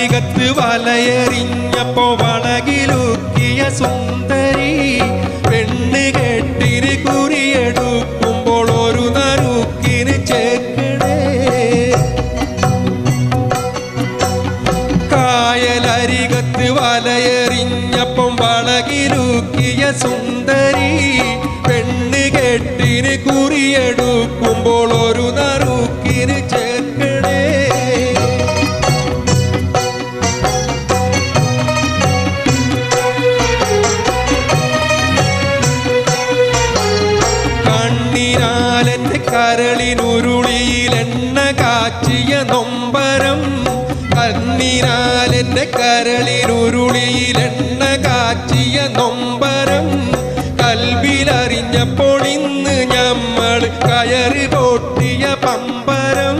കായലരികത്ത് വലയെറിഞ്ഞപ്പോ വളകിലുക്കിയ സുന്ദരി പെണ്ണ് കെട്ടിന് കുറിയെടുക്കുമ്പോൾ ഒരു നറുക്കിന് ചേക്കണേ. കായലരികത്ത് വലയെറിഞ്ഞപ്പം വളകിലുക്കിയ സുന്ദരി പെണ്ണ് കെട്ടിന് കുറിയെടുക്കുമ്പോൾ ഒരു നറുക്കിന് ചേർക്കണേ. കണ്ണിനാലെന്റെ കരളിനുരുളിയിലെണ്ണ കാച്ചിയ നൊമ്പരം, കണ്ണിനാലെന്റെ കരളിനുരുളിയിലെണ്ണ കാച്ചിയ നൊമ്പരം കൽവിലറിഞ്ഞപ്പോൾ ഇന്ന് ഞമ്മൾ കയറി പൊട്ടിയ പമ്പരം.